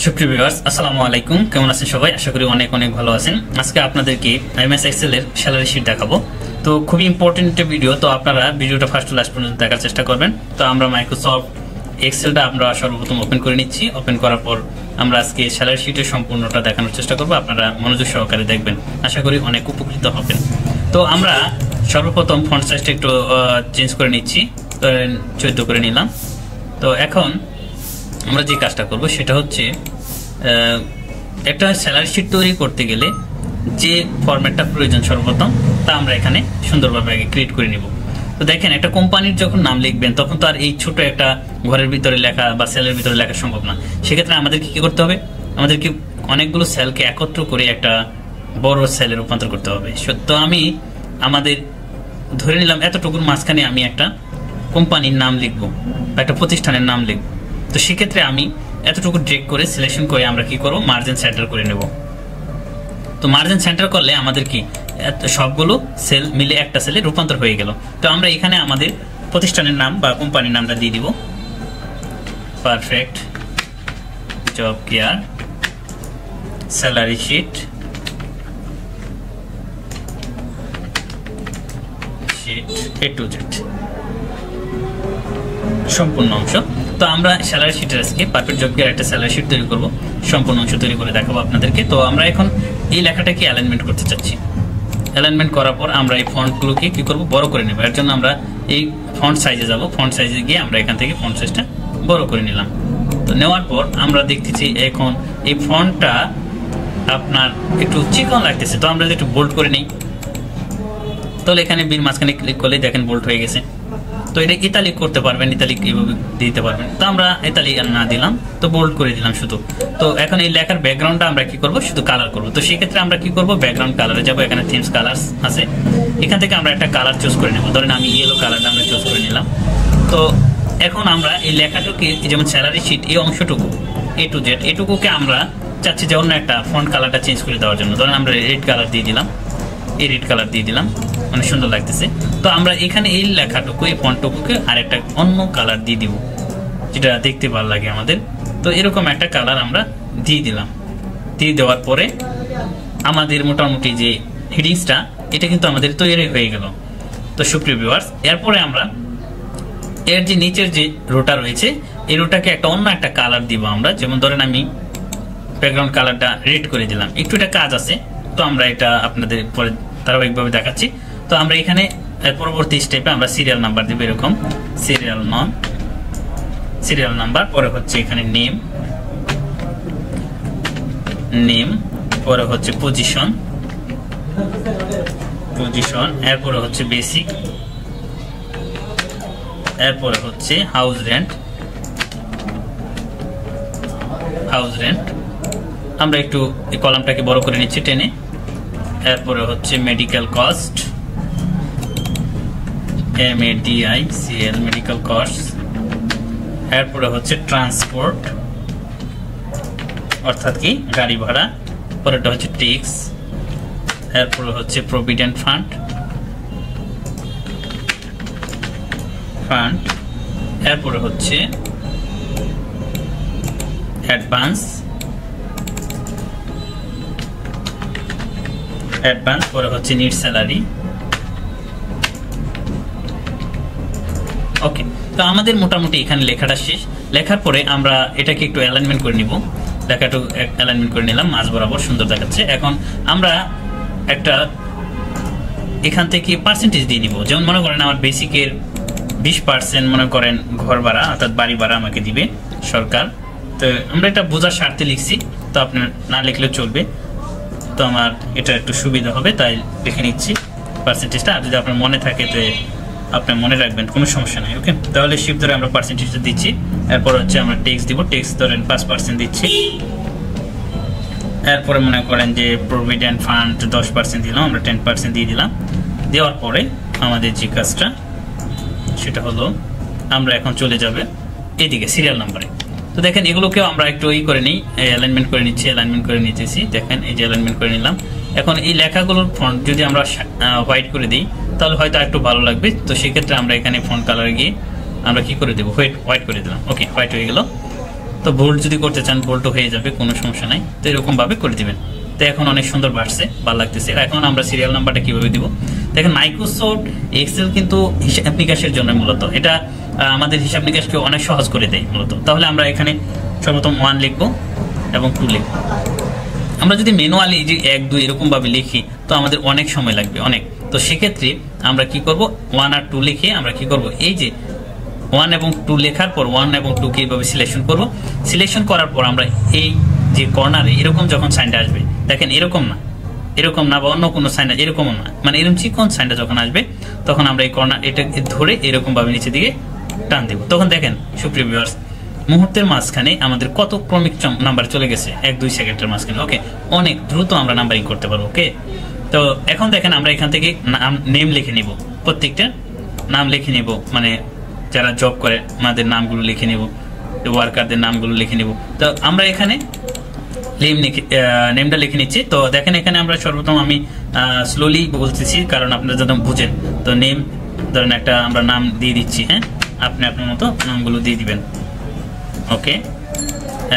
সুপ্রিয় ভিউয়ার্স, আসসালামু আলাইকুম। কেমন আছেন সবাই? আশা করি অনেক অনেক ভালো আছেন। আজকে আপনাদেরকে এমএস এক্সেল এর স্যালারি শিট দেখাবো। তো খুবই ইম্পর্টেন্ট একটা ভিডিও, তো আপনারা ভিডিওটা ফার্স্ট টু লাস্ট পর্যন্ত দেখার চেষ্টা করবেন। তো আমরা মাইক্রোসফট এক্সেলটা আমরা সর্বপ্রথম ওপেন করে নিচ্ছি। ওপেন করার পর আমরা আজকে স্যালারি শিটের সম্পূর্ণটা দেখানোর চেষ্টা করব। আপনারা মনোযোগ সহকারে দেখবেন, আশা করি অনেক উপকৃত হবেন। তো আমরা সর্বপ্রথম ফন্ট সাইজটা একটু চেঞ্জ করে নিচ্ছি, 14 করে নিলাম। তো এখন আমরা যে কাজটা করব সেটা হচ্ছে একটা স্যালারি শিট তৈরি করতে গেলে যে ফরম্যাটটা প্রয়োজন সর্বপ্রথম তা আমরা এখানে সুন্দরভাবে আগে ক্রিয়েট করে নিব। তো দেখেন, একটা কোম্পানির যখন নাম লিখবেন তখন তো আর এই ছোট একটা ঘরের ভিতরে লেখা বা সেলের ভিতরে লেখা সম্ভব না। সেক্ষেত্রে আমাদেরকে কি করতে হবে? আমাদেরকে অনেকগুলো সেলকে একত্র করে একটা বড় সেলে রূপান্তর করতে হবে। তো আমি আমাদের ধরে নিলাম এতটুকুর মাঝখানে আমি একটা কোম্পানির নাম লিখবো বা একটা প্রতিষ্ঠানের নাম লিখবো। তো সেক্ষেত্রে আমি এতটুকু ড্রেগ করে সিলেকশন করে আমরা কি করব, মার্জিন সেন্টার করে নেব। তো মার্জিন সেন্টার করলে আমাদের কি সবগুলো সেল মিলে একটা সেলে রূপান্তর হয়ে গেল। তো আমরা এখানে আমাদের প্রতিষ্ঠানের নাম বা কোম্পানির নামটা দিয়ে দিব, perfect job care salary sheet A to Z সম্পূর্ণ অংশ। তো আমরা স্যালারি শিটের আজকে পারফেক্ট জব কেয়ার একটা স্যালারি শিট তৈরি করব, সম্পূর্ণ অংশ তৈরি করে দেখাবো আপনাদেরকে। তো আমরা এখন এই লেখাটাকে অ্যালাইনমেন্ট করতে চাচ্ছি। অ্যালাইনমেন্ট করার পর আমরা এই ফন্টগুলোকে কি করব, বড় করে নেব। এর জন্য আমরা এই ফন্ট সাইজে যাব। ফন্ট সাইজে গিয়ে আমরা এখান থেকে ফন্ট সাইজটা বড় করে নিলাম। তো নেওয়ার পর আমরা দেখতেছি এখন এই ফন্টটা আপনার একটু চিকন লাগতেছে। তো আমরা যদি একটু বোল্ড করে নিই, তাহলে এখানে বিল মাঝখানে ক্লিক করলে দেখেন বোল্ড হয়ে গেছে। তো এটা ইতালিক করতে পারবেন, ইতালিক এইভাবে দিতে পারবেন। তো আমরা ইতালিক না দিলাম, তো বোল্ড করে দিলাম শুধু। তো এখন এই লেখার ব্যাকগ্রাউন্ডটা আমরা কি করব, শুধু কালার করব। তো সেই ক্ষেত্রে আমরা কি করব, ব্যাকগ্রাউন্ড কালারে যাব। এখানে থিমস কালার আছে, এখান থেকে আমরা একটা কালার চুজ করে নেব। ধরেন আমি ইয়েলো কালারটা আমরা চুজ করে নিলাম। তো এখন আমরা এই লেখাটুকে, যেমন স্যালারি শিট এই অংশটুকু A to Z এটুকুকে আমরা চাচ্ছি যে অন্য একটা ফন্ট কালারটা চেঞ্জ করে দেওয়ার জন্য। ধরেন আমরা রেড কালার দিয়ে দিলাম, এই রেড কালার দিয়ে দিলাম, অনেক সুন্দর লাগতেছে। তো আমরা এখানে এই লেখাটুকু, এই ফন্টটুকুকে আর একটা অন্য কালার দিয়ে দিব, যেটা দেখতে ভালো লাগে আমাদের। তো এরকম একটা কালার আমরা দিয়ে দিলাম। দিয়ে দেওয়ার পরে আমাদের মোটামুটি যে হেডিংসটা, এটা কিন্তু আমাদের তৈরি হয়ে গেল। তো সুপ্রিয় ভিউয়ার্স, এরপরে আমরা এর যে নিচের যে রোটা রয়েছে, এই রোটাকে একটা অন্য একটা কালার দিব আমরা। যেমন ধরেন আমি ব্যাকগ্রাউন্ড কালারটা রেড করে দিলাম। একটু এটা কাজ আছে, তো আমরা এটা আপনাদের পরে ধারাবাহিকভাবে দেখাচ্ছি। তো আমরা এখানে পরবর্তী স্টেপে আমরা সিরিয়াল নাম্বার দিব, এরকম সিরিয়াল নাম্বার, পরে হচ্ছে এখানে নেম, পরে হচ্ছে পজিশন, এরপরে হচ্ছে বেসিক, এরপরে হচ্ছে হাউস রেন্ট। আমরা একটু এই কলামটাকে বড় করে নিচ্ছি টেনে। এরপরে হচ্ছে medical cost, MADICL medical cost. এরপরে হচ্ছে ট্রান্সপোর্ট, অর্থাৎ কি গাড়ি ভাড়া। পরেরটা হচ্ছে ট্যাক্স। এরপরে হচ্ছে প্রভিডেন্ট ফান্ড। এরপরে হচ্ছে অ্যাডভান্স, পরে হচ্ছে নিড স্যালারি। ওকে, তো আমাদের মোটামুটি এখানে লেখাটা শেষ। লেখার পরে আমরা এটাকে একটু অ্যালাইনমেন্ট করে নিব। লেখাটা অ্যালাইনমেন্ট করে নিলাম, মাঝ বরাবর সুন্দর দেখাচ্ছে। এখন আমরা একটা এখান থেকে পার্সেন্টেজ দিয়ে নিব। যেমন মনে করেন আমার বেসিকের 20% মনে করেন ঘর ভাড়া অর্থাৎ বাড়ি ভাড়া আমাকে দিবে সরকার। তো আমরা এটা বোঝার স্বার্থে লিখছি, তো আপনার না লিখলেও চলবে। তো আমার এটা একটু সুবিধা হবে তাই লিখে নিচ্ছি পার্সেন্টেজটা। আর যদি আপনার মনে থাকে তো আপনার মনে রাখবেন, কোনো সমস্যা নেই। ওকে, তাহলে শিফট ধরে আমরা পার্সেন্টেজটা দিচ্ছি। এরপর হচ্ছে আমরা ট্যাক্স দিব, ট্যাক্স ধরেন 5% দিচ্ছি। এরপরে মনে করেন যে প্রভিডেন্ট ফান্ড 10% দিলাম, আমরা 10% দিয়ে দিলাম। দেওয়ার পরে আমাদের যে কাজটা সেটা হলো আমরা এখন চলে যাবে এদিকে সিরিয়াল নাম্বারে। তো দেখেন এগুলোকেও আমরা একটু করে নিই, অ্যালাইনমেন্ট করে নিচ্ছি, দেখেন এই যে অ্যালাইনমেন্ট করে নিলাম। এখন এই লেখাগুলোর ফন্ট যদি আমরা হোয়াইট করে দিই তাহলে হয়তো একটু ভালো লাগবে। তো সেক্ষেত্রে আমরা এখানে ফন্ট কালারে গিয়ে আমরা কি করে দেবো, হোয়াইট করে দিলাম। ওকে, হোয়াইট হয়ে গেল। তো বোল্ড যদি করতে চান বোল্ড হয়ে যাবে, কোনো সমস্যা নাই। তো এরকম ভাবে করে দিবেন। তো এখন অনেক সুন্দর বাড়ছে, ভালো লাগতেছে। এখন আমরা সিরিয়াল নাম্বারটা কিভাবে দিব দেখেন। মাইক্রোসফট এক্সেল কিন্তু হিসাব নিকাশের জন্য মূলত এটা আমাদের হিসাব নিকাশকে অনেক সহজ করে দেয় মূলত। তাহলে আমরা এখানে সর্বপ্রথম 1 লিখবো এবং 2 লিখবো। আমরা যদি ম্যানুয়ালি যে 1 2 এরকম ভাবে লিখি তো আমাদের অনেক সময় লাগবে অনেক। তো সেক্ষেত্রে আমরা কি করব, 1 আর 2 লিখে আমরা কি করব, এই যে 1 এবং 2 লেখার পর 1 এবং 2 কে এইভাবে সিলেকশন করব। সিলেকশন করার পর আমরা এই যে কর্নারে এরকম যখন সাইনটা আসবে, দেখেন এরকম না বা অন্য কোনো সাইন, এরকম না, মানে এরকম চিকন সাইনটা যখন আসবে তখন আমরা এই কর্নার এটা ধরে এরকম ভাবে নিচে দিকে টান দেব। তখন দেখেন সুপ্রিয় ভিউয়ার্স, মুহূর্তের মাঝখানে আমাদের কত ক্রমিক নাম্বার চলে গেছে 1-2 সেকেন্ডের মাঝখানে। ওকে, অনেক দ্রুত আমরা নাম্বারিং করতে পারবো। ওকে, তো এখন দেখেন আমরা এখান থেকে নেম লিখে নিব, প্রত্যেকটা নাম লিখে নিব, মানে যারা জব করে আমাদের নামগুলো লিখে নিব, ওয়ার্কারদের নামগুলো লিখে নিব। তো আমরা এখানে নেমটা লিখে নিচ্ছি। তো দেখেন এখানে আমরা সর্বপ্রথম আমি স্লোলি বলতেছি কারণ আপনারা যাতে বুঝেন। তো নেম ধরেন একটা আমরা নাম দিয়ে দিচ্ছি, হ্যাঁ, আপনি আপনার মতো নামগুলো দিয়ে দিবেন। ওকে,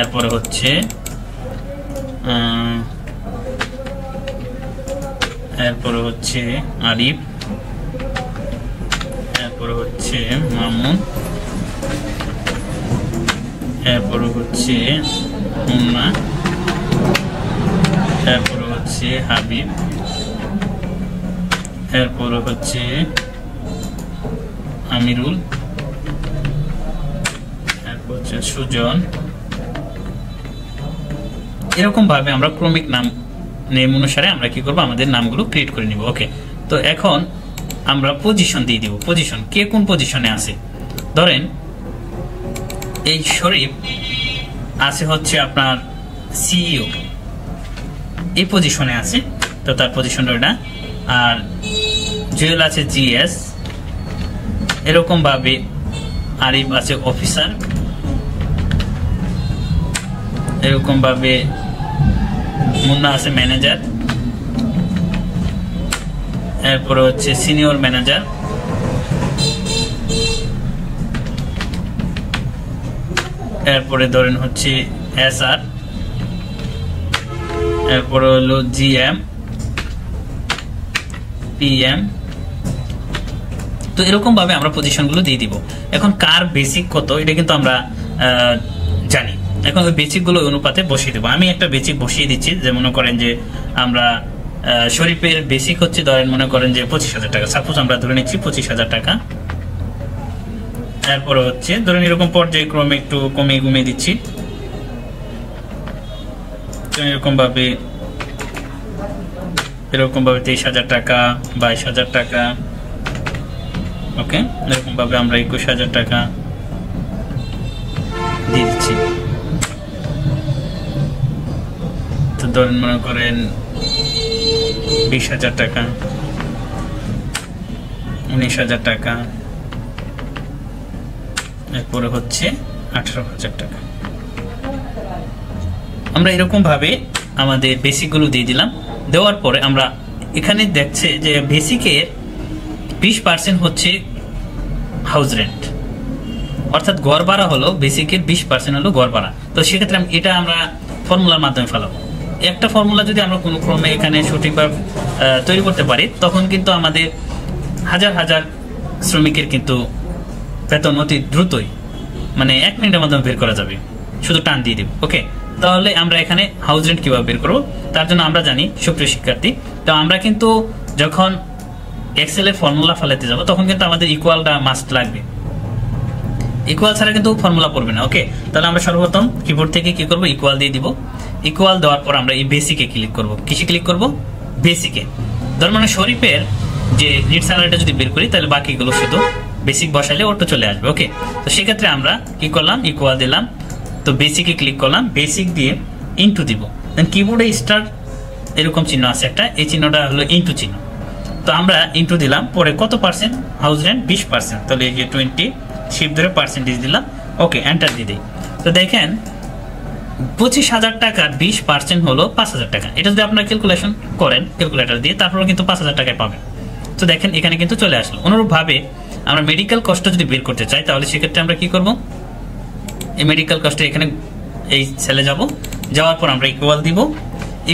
এরপরে হচ্ছে আরিফ, এরপরে হচ্ছে মামুন, এরপরে হচ্ছে মুন্না, এরপরে হচ্ছে হাবিব, এরপরে হচ্ছে আমিরুল, এরপর হচ্ছে সুজন। এরকম ভাবে আমরা ক্রমিক নেম অনুসারে আমরা কি করব, আমাদের নামগুলো ক্রিয়েট করে নিব। ওকে, তো এখন আমরা পজিশন দিয়ে দিব। পজিশন, কে কোন পজিশনে আছে। ধরেন এই শরীফ আছে হচ্ছে আপনার সিইও, এই পজিশনে আছে, তো তার পজিশনটা ওটা। আর জুয়েল আছে জিএস, এরকম ভাবে আরিফ আছে অফিসার, এরকম ভাবে মুন্না আছে ম্যানেজার, এরপরে হচ্ছে সিনিয়র ম্যানেজার, এরপরে ধরেন হচ্ছে এসআর, এরপরে হলো জিএম, পিএম। তো এরকম ভাবে আমরা পজিশনগুলো দিয়ে দিব। এখন কার বেসিক কত এটা কিন্তু আমরা জানি। এখন ওই বেসিক গুলো অনুপাতে বসিয়ে দেবো। আমি একটা বেসিক বসিয়ে দিচ্ছি, যে মনে করেন যে আমরা শরীফের বেসিক হচ্ছে ধরেন মনে করেন যে 25,000 টাকা, সাপোজ আমরা ধরে নিচ্ছি 25,000 টাকা। এরপরে হচ্ছে ধরেন এরকম পর্যায়ক্রমে একটু কমিয়ে কমিয়ে দিচ্ছি, এরকম ভাবে 23,000 টাকা, 22,000 টাকা। ওকে, এরকম ভাবে আমরা 21,000 টাকা দিয়ে দিচ্ছি। তো ধরেন মনে করেন 20,000 টাকা, 19,000 টাকা, এরপরে হচ্ছে 18,000 টাকা। আমরা এরকম ভাবে আমাদের বেসিক গুলো দিয়ে দিলাম। দেওয়ার পরে আমরা এখানে দেখছে যে বেসিকের 20% হচ্ছে হাউস রেন্ট, অর্থাৎ গড় ভাড়া হলো বেসিকের 20% হলো গড় ভাড়া। তো সেক্ষেত্রে এটা আমরা ফর্মুলার মাধ্যমে ফেলাবো। একটা ফর্মুলা যদি আমরা কোনো ক্রমে এখানে সঠিকভাবে তৈরি করতে পারি তখন কিন্তু আমাদের হাজার হাজার শ্রমিকের কিন্তু বেতন অতি দ্রুতই, মানে 1 মিনিটের মাধ্যমে বের করা যাবে, শুধু টান দিয়ে দেব। ওকে, তাহলে আমরা এখানে হাউস রেন্ট কিভাবে বের করবো তার জন্য আমরা জানি সুপ্রিয় শিক্ষার্থী। তো আমরা কিন্তু যখন এক্সেলের ফর্মুলা ফেলাতে যাব তখন কিন্তু আমাদের ইকুয়ালটা মাস্ট লাগবে, ইকুয়াল ছাড়া কিন্তু ফর্মুলা পড়বে না। ওকে, তাহলে আমরা সর্বপ্রথম কিবোর্ড থেকে কি করব, ইকুয়াল দিয়ে দিব। ইকুয়াল দেওয়ার পর আমরা এই বেসিকে ক্লিক করব। কিসে ক্লিক করব, বেসিকে। ধর মানে শরীফের যে নেট স্যালারিটা যদি বের করি তাহলে বাকিগুলো শুধু বেসিক বসাইলে অটো চলে আসবে। ওকে, তো সেক্ষেত্রে আমরা কি করলাম, ইকুয়াল দিলাম। তো বেসিকে ক্লিক করলাম, বেসিক দিয়ে ইনটু দিব। দেন কিবোর্ডে স্টার এরকম চিহ্ন আছে একটা, এই চিহ্নটা হলো ইনটু চিহ্ন। তো আমরা ইনটু দিলাম, পরে কত পার্সেন্ট হাউস রেন্ট, 20%। তাহলে এই যে 20 শিফট ধরে পার্সেন্টেজ দিলাম। ওকে, এন্টার দিয়ে দিই। তো দেখেন 25,000 টাকার 20% হলো 5,000 টাকা। এটা যদি আপনারা ক্যালকুলেশন করেন ক্যালকুলেটর দিয়ে তারপরে কিন্তু 5,000 টাকায় পাবেন। তো দেখেন এখানে কিন্তু চলে আসলো। অনুরূপ ভাবে আমরা মেডিকেল কস্ট যদি বের করতে চাই তাহলে সেক্ষেত্রে আমরা কি করব, এই মেডিকেল কস্টে এখানে এই সেলে যাব, যাওয়ার পর আমরা ইকুয়াল দিব,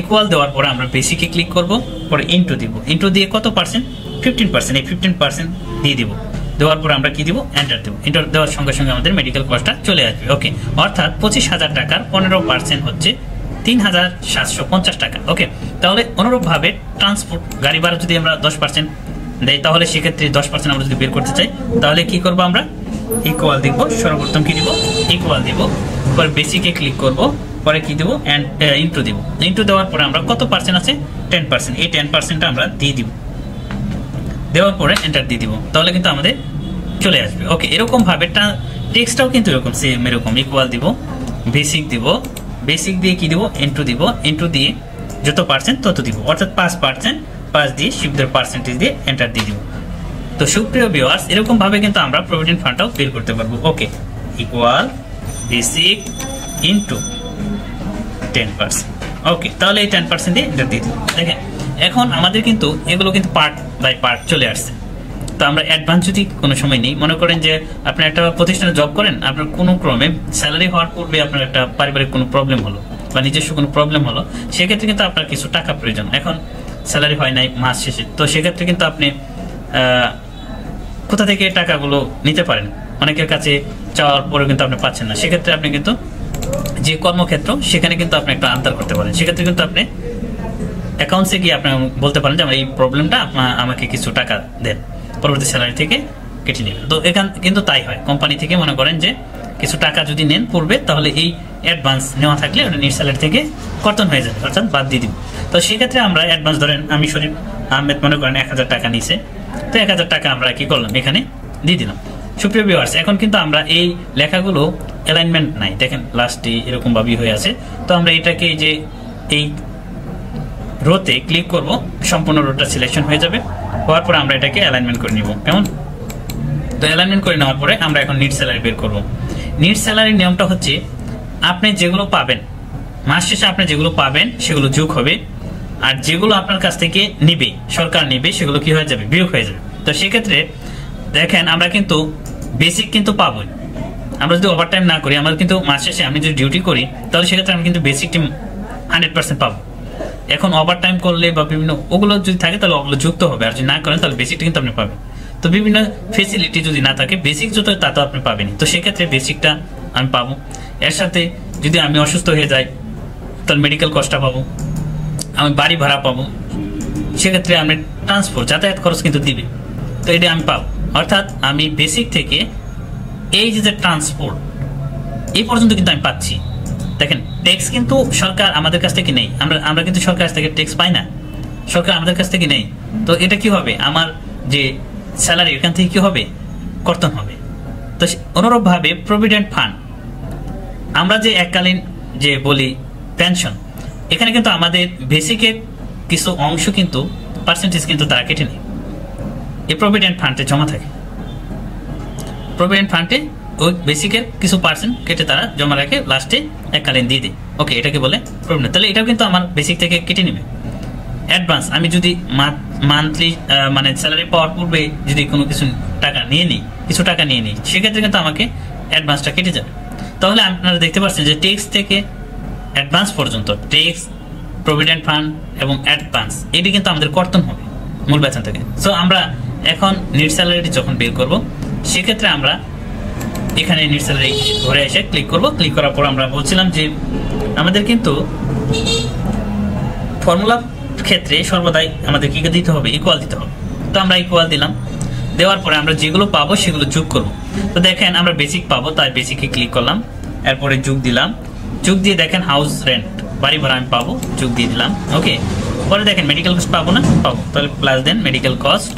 ইকুয়াল দেওয়ার পর আমরা বেসিকে ক্লিক করব, পরে ইনটু দিব, ইনটু দিয়ে কত পার্সেন্ট 15%, এই 15% দিয়ে দিব, দেওয়ার পর আমরা কি দিব এন্টার দেব, এন্টার দেওয়ার সঙ্গে সঙ্গে আমাদের মেডিকেল কস্টটা চলে আসবে। ওকে, অর্থাৎ 25,000 টাকার 15% হচ্ছে 3,750 টাকা। ওকে, তাহলে অনুরূপভাবে ট্রান্সপোর্ট গাড়ি ভাড়া যদি আমরা 10% দেয়, তাহলে সেক্ষেত্রে 10% আমরা যদি বের করতে চাই, তাহলে কি করব আমরা ইকুয়াল দিব, সর্বপ্রথম কি দিব ইকুয়াল দিব, পরে বেসিকে ক্লিক করব, পরে কি দিব ইনটু দিব, ইনটু দেওয়ার পরে আমরা কত পার্সেন্ট আছে 10%, এই 10%টা আমরা দিয়ে দিব, দেওয়ার পরে এন্টার দিয়ে দিব, তাহলে কিন্তু আমাদের চলে আসবে। ওকে, এরকম ভাবে টেক্সটটাও কিন্তু এরকম সেম, এরকম ইকুয়াল দিব, বেসিক দিব, বেসিক দিয়ে কি দিব ইনটু দিব, ইনটু দিয়ে যত পার্সেন্ট তত দিব, অর্থাৎ 5%, 5 দিয়ে শিফটের পার্সেন্টেজ দিয়ে এন্টার দিয়ে দিব। তো সুপ্রিয় ভিউয়ার্স, এরকম ভাবে কিন্তু আমরা প্রভিডেন্ট ফান্ডটাও বের করতে পারবো। ওকে, ইকুয়াল বেসিক ইনটু 10%। ওকে, তাহলে এই 10% দিয়ে এন্টার দিয়ে দিব। দেখেন এখন আমাদের কিন্তু এগুলো কিন্তু পার্ট বাই পার্ট চলে আসছে। তো আমরা অ্যাডভান্স যদি কোনো সময় নেই, মনে করেন যে আপনি একটা প্রতিষ্ঠানে জব করেন, আপনার কোনো ক্রমে স্যালারি হওয়ার পূর্বে আপনার একটা পারিবারিক কোনো প্রবলেম হলো বা নিজস্ব কোনো প্রবলেম হলো, সেক্ষেত্রে কিন্তু আপনার কিছু টাকা প্রয়োজন। এখন স্যালারি হয় নাই মাস শেষে, তো সেক্ষেত্রে কিন্তু আপনি কোথা থেকে টাকাগুলো নিতে পারেন, অনেকের কাছে চাওয়ার পরে কিন্তু আপনি পাচ্ছেন না। সেক্ষেত্রে আপনি কিন্তু যে কর্মক্ষেত্র সেখানে কিন্তু আপনি একটা আবদার করতে পারেন, সেক্ষেত্রে কিন্তু আপনি অ্যাকাউন্টসে গিয়ে আপনি বলতে পারেন যে আমার এই প্রবলেমটা, আমাকে কিছু টাকা দেন, পরবর্তী স্যালারি থেকে কেটে নেবেন। তো এখান কিন্তু তাই হয়, কোম্পানি থেকে মনে করেন যে কিছু টাকা যদি নেন পূর্বে, তাহলে এই অ্যাডভান্স নেওয়া থাকলে ওটা নিট স্যালারি থেকে কর্তন হয়ে যাবে, অর্থাৎ বাদ দিয়ে দিব। তো সেক্ষেত্রে আমরা অ্যাডভান্স ধরেন আমি শরীফ আহমেদ মনে করেন 1000 টাকা নিছে, তো 1000 টাকা আমরা কি করলাম এখানে দিয়ে দিলাম। সুপ্রিয় ভিউয়ার্স, এখন কিন্তু আমরা এই লেখাগুলো অ্যালাইনমেন্ট নাই, দেখেন লাস্টে এরকম ভাবেই হয়ে আছে। তো আমরা এটাকে যে এই রোতে ক্লিক করব, সম্পূর্ণ রোটা সিলেকশন হয়ে যাবে, হওয়ার পর আমরা এটাকে অ্যালাইনমেন্ট করে নিব। কেমন? তো অ্যালাইনমেন্ট করে নেওয়ার পরে আমরা এখন নিট স্যালারি বের করব। নিট স্যালারির নিয়মটা হচ্ছে আপনি যেগুলো পাবেন মাস শেষে, আপনি যেগুলো পাবেন সেগুলো যোগ হবে, আর যেগুলো আপনার কাছ থেকে নিবে, সরকার নিবে, সেগুলো কি হয়ে যাবে বিয়োগ হয়ে যাবে। তো সেক্ষেত্রে দেখেন আমরা কিন্তু বেসিক কিন্তু পাবোই, আমরা যদি ওভারটাইম না করি, আমরা কিন্তু মাস শেষে আমি যদি ডিউটি করি, তাহলে সেক্ষেত্রে আমি কিন্তু বেসিকটি 100% পাবো। এখন ওভারটাইম করলে বা বিভিন্ন ওগুলো যদি থাকে, তাহলে ওগুলো যুক্ত হবে, আর যদি না করেন তাহলে বেসিকটা কিন্তু আপনি পাবেন। তো বিভিন্ন ফেসিলিটি যদি না থাকে, বেসিক যত তা তো আপনি পাবেনি। তো সেক্ষেত্রে বেসিকটা আমি পাবো, এর সাথে যদি আমি অসুস্থ হয়ে যাই তাহলে মেডিকেল কস্টটা পাবো, আমি বাড়ি ভাড়া পাবো, সেক্ষেত্রে আমি ট্রান্সপোর্ট যাতায়াত খরচ কিন্তু দিবে, তো এটা আমি পাবো। অর্থাৎ আমি বেসিক থেকে এই যে ট্রান্সপোর্ট এই পর্যন্ত কিন্তু আমি পাচ্ছি। দেখেন ট্যাক্স কিন্তু সরকার আমাদের কাছ থেকে নেই, আমরা কিন্তু সরকার কাছ থেকে ট্যাক্স পাই না, সরকার আমাদের কাছ থেকে নেই। তো এটা কি হবে, আমার যে স্যালারি এখান থেকে কি হবে কর্তন হবে। তো অনুরূপভাবে প্রভিডেন্ট ফান্ড, আমরা যে এককালীন যে বলি পেনশন, এখানে কিন্তু আমাদের বেসিকের কিছু অংশ কিন্তু পার্সেন্টেজ কিন্তু তারা কেটে নেয়, এই প্রভিডেন্ট ফান্ডে জমা থাকে। প্রভিডেন্ট ফান্ডে ওই বেসিকের কিছু পার্সেন্ট কেটে তারা জমা রাখে, লাস্টে এককালীন দিয়ে দেয়। ওকে, এটাকে বলে প্রভিডেন্ট। তাহলে এটাও কিন্তু আমার বেসিক থেকে কেটে নেবে। অ্যাডভান্স, আমি যদি মান্থলি মানে স্যালারি পাওয়ার পূর্বে যদি কোনো কিছু টাকা নিয়ে নিই, সেক্ষেত্রে কিন্তু আমাকে অ্যাডভান্সটা কেটে যাবে। তাহলে আপনারা দেখতে পাচ্ছেন যে ট্যাক্স থেকে অ্যাডভান্স পর্যন্ত, ট্যাক্স, প্রভিডেন্ট ফান্ড এবং অ্যাডভান্স, এটি কিন্তু আমাদের কর্তন হবে মূল বেতন থেকে। সো আমরা এখন নিট স্যালারিটি যখন বের করব, সেক্ষেত্রে আমরা এখানে নিট স্যালারি ঘরে এসে ক্লিক করব। ক্লিক করার পর আমরা বলছিলাম যে আমাদের কিন্তু ফর্মুলা ক্ষেত্রে সর্বদাই আমাদের কি দিতে হবে, ইকুয়াল দিতে হবে। তো আমরা ইকুয়াল দিলাম, দেওয়ার পরে আমরা যেগুলো পাবো সেগুলো যোগ করব। তো দেখেন আমরা বেসিক পাবো, তাই বেসিকে ক্লিক করলাম, এরপরে যোগ দিলাম, যোগ দিয়ে দেখেন হাউস রেন্ট, বাড়ি ভাড়া আমি পাবো, যোগ দিয়ে দিলাম। ওকে, পরে দেখেন মেডিকেল কস্ট পাবো না, পাবো, তাহলে প্লাস দেন মেডিকেল কস্ট।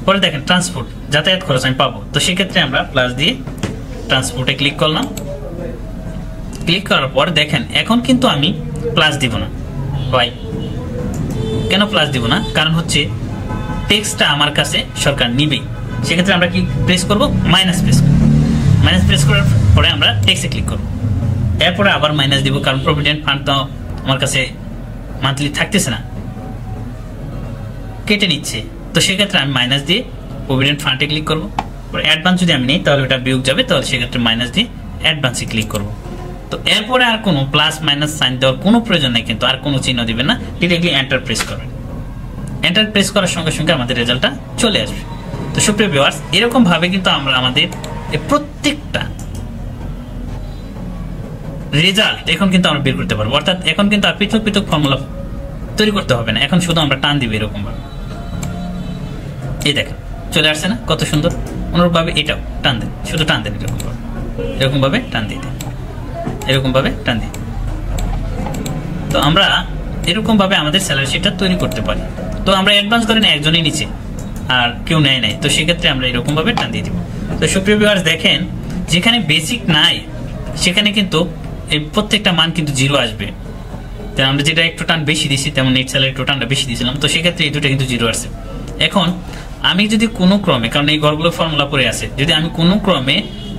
পরে দেখেন ট্রান্সপোর্ট, যাতায়াত খরচ আমি পাবো, তো সেক্ষেত্রে আমরা প্লাস দিয়ে ট্রান্সপোর্টে ক্লিক করলাম। ক্লিক করার পর দেখেন এখন কিন্তু আমি প্লাস দিব না। ভাই কেন প্লাস দিব না? কারণ হচ্ছে ট্যাক্সটা আমার কাছে সরকার নিবেই, সেক্ষেত্রে আমরা কি প্রেস করব, মাইনাস প্রেস করব। মাইনাস প্রেস করার পরে আমরা ট্যাক্সে ক্লিক করব, এরপরে আবার মাইনাস দিব, কারণ প্রভিডেন্ট ফান্ড তো আমার কাছে মান্থলি থাকতেছে না, কেটে নিচ্ছে। তো সেক্ষেত্রে আমি মাইনাস দিয়ে প্রভিডেন্ট ফান্ডে ক্লিক করবো। অ্যাডভান্স যদি আমি নিই তাহলে ওটা বিয়োগ যাবে, তাহলে সেক্ষেত্রে মাইনাস দিয়ে অ্যাডভান্সে ক্লিক করবো। তো তো এরপরে আর কোনো প্লাস মাইনাস সাইন দেওয়ার কোনো প্রয়োজন নেই, কিন্তু আর কোনো চিহ্ন দিবেন না, ডিরেক্টলি এন্টার প্রেস করবেন। এন্টার প্রেস করার সঙ্গে সঙ্গে আমাদের রেজাল্টটা চলে আসবে। তো সুপ্রিয় ভিউয়ার্স, এরকম ভাবে কিন্তু আমরা আমাদের প্রত্যেকটা রেজাল্ট এখন কিন্তু আমরা বের করতে পারবো। অর্থাৎ এখন কিন্তু আর পৃথক পৃথক ফর্মুলা তৈরি করতে হবে না, এখন শুধু আমরা টান দিব এরকম ভাবে। এই দেখেন চলে আসছে না, কত সুন্দর। অনুরূপভাবে এটাও টান দেন, শুধু টান দেন এরকম ভাবে টান দিয়ে দেন, এরকম ভাবে টান দিয়ে। তো আমরা এরকম ভাবে আমাদের স্যালারি শিটটা তৈরি করতে পারি। তো আমরা অ্যাডভান্স করেন একজনই নিচে আর কেউ নেয় নাই, তো সেক্ষেত্রে আমরা এরকম ভাবে টান দিয়ে দিব। তো সুপ্রিয় ভিউয়ার্স দেখেন, যেখানে বেসিক নাই সেখানে কিন্তু এই প্রত্যেকটা মান কিন্তু 0 আসবে। আমরা যেটা একটু টান বেশি দিছি, তেমন নেট স্যালারি একটু টানটা বেশি দিয়েছিলাম, তো সেক্ষেত্রে এই দুটো কিন্তু 0 আসছে। এখন আমি যদি কোনো ক্রমে, কারণ এই ঘরগুলো ফর্মুলা পড়ে আছে, যদি আমি কোনো ক্রমে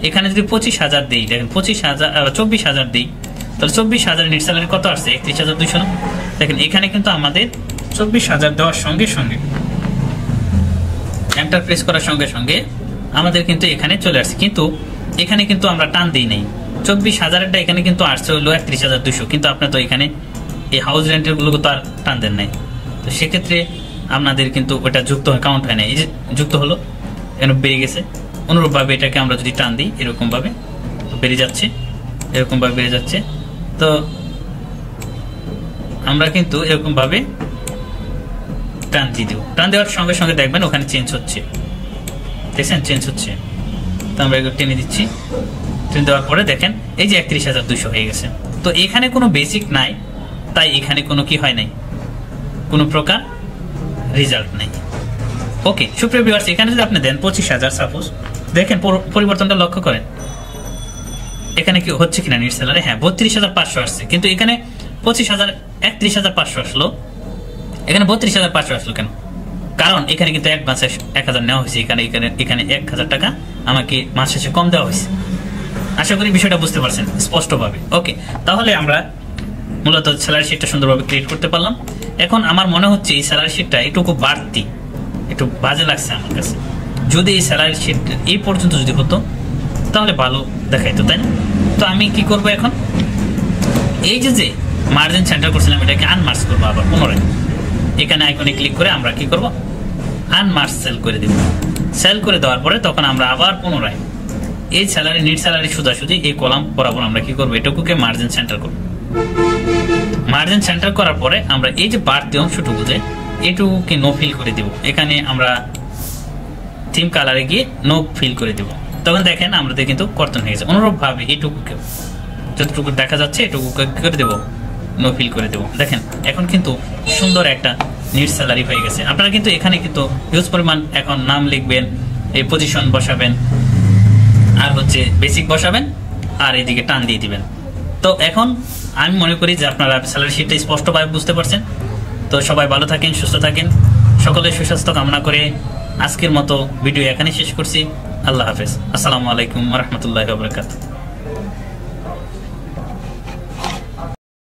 এখানে যদি 25,000 দিই, দেখেন 24,000 দিই, তাহলে 24,000 নেট স্যালারি কত আসছে? 31,200 না? দেখেন এখানে কিন্তু আমাদের 24,000 দেওয়ার সঙ্গে সঙ্গে এন্টার প্রেস করার সঙ্গে সঙ্গে আমাদের কিন্তু এখানে চলে আসছে, কিন্তু এখানে কিন্তু আমরা টান দিই নাই। 24,000টা এখানে কিন্তু আসছে হলো 31,200, কিন্তু আপনার তো এখানে এই হাউস রেন্টের গুলো তো আর টান দেন নাই, তো সেক্ষেত্রে আপনাদের কিন্তু ওটা যুক্ত কাউন্ট হয় না। এই যে যুক্ত হলো, এখানে বেড়ে গেছে। অনুরূপভাবে এটাকে আমরা যদি টান দিই এরকম ভাবে বেড়ে যাচ্ছে, এরকম ভাবে বেড়ে যাচ্ছে। তো আমরা কিন্তু এরকম ভাবে টান দিয়ে দেব। টান দেওয়ার সঙ্গে সঙ্গে দেখবেন ওখানে চেঞ্জ হচ্ছে, দেখছেন চেঞ্জ হচ্ছে। তো আমরা এগুলো টেনে দিচ্ছি, টেনে দেওয়ার পরে দেখেন এই যে 31,200 হয়ে গেছে। তো এখানে কোনো বেসিক নাই, তাই এখানে কোনো কি হয় নাই, কোনো প্রকার রেজাল্ট নাই। ওকে সুপ্রিয় ভিউয়ার্স, এখানে যদি আপনি দেন 25,000 সাপোজ, দেখেন পরিবর্তনটা লক্ষ্য করেন এখানে কি হচ্ছে কিনা নেট স্যালারি। হ্যাঁ 32,500 আসছে, কিন্তু এখানে 25,000 31,500 আসলো, এখানে 32,500 আসলো কেন? কারণ এখানে কিন্তু অ্যাডভান্স 1,000 নেওয়া হয়েছে, এখানে 1,000 টাকা আমাকে মাস শেষে কম দেওয়া হয়েছে। আশা করি বিষয়টা বুঝতে পারছেন স্পষ্টভাবে। ওকে, তাহলে আমরা মূলত স্যালারি শিটটা সুন্দরভাবে ক্রিয়েট করতে পারলাম। এখন আমার মনে হচ্ছে এই স্যালারি শিটটা একটু বাড়তি, একটু বাজে লাগছে আমার কাছে। যদি এই স্যালারি শিট এই পর্যন্ত যদি হতো তাহলে ভালো দেখাইতো, তাই না? তো আমি কি করব এখন, এই যে মার্জিন সেন্টার করছিলাম এটাকে আনমার্জ করবো আবার পুনরায়। এখানে আইকনে ক্লিক করে আমরা কি করব, আনমার্জ সেল করে দেব। সেল করে দেওয়ার পরে তখন আমরা আবার পুনরায় এই স্যালারি নেট স্যালারি সোজাসুজি এই কলাম বরাবর আমরা কি করবো, এটুকুকে মার্জিন সেন্টার করবো। মার্জিন সেন্টার করার পরে আমরা এই যে বাড়তি অংশটুকু যে এটুকুকে নো ফিল করে দিব। এখানে আমরা থিম কালারে গিয়ে নো ফিল করে দিব। তখন দেখেন আমাদের কিন্তু কর্তন হয়ে গেছে। অনুরূপ ভাবে এটুকুকে যতটুকু দেখা যাচ্ছে এটুকুকে করে দেব, নো ফিল করে দেব। দেখেন এখন কিন্তু সুন্দর একটা নেট স্যালারি হয়ে গেছে। আপনারা কিন্তু এখানে কিন্তু হিউজ পরিমাণ এখন নাম লিখবেন, এই পজিশন বসাবেন, আর হচ্ছে বেসিক বসাবেন, আর এদিকে টান দিয়ে দিবেন। তো এখন আমি মনে করি যে আপনারা স্যালারি শিটটা স্পষ্টভাবে বুঝতে পারছেন। তো সবাই ভালো থাকেন, সুস্থ থাকেন, সকলের সুস্বাস্থ্য কামনা করে আজকের মতো ভিডিও এখানে শেষ করছি। আল্লাহ হাফেজ, আসসালামু আলাইকুম ওয়া রাহমাতুল্লাহি ওয়া বারাকাতুহু।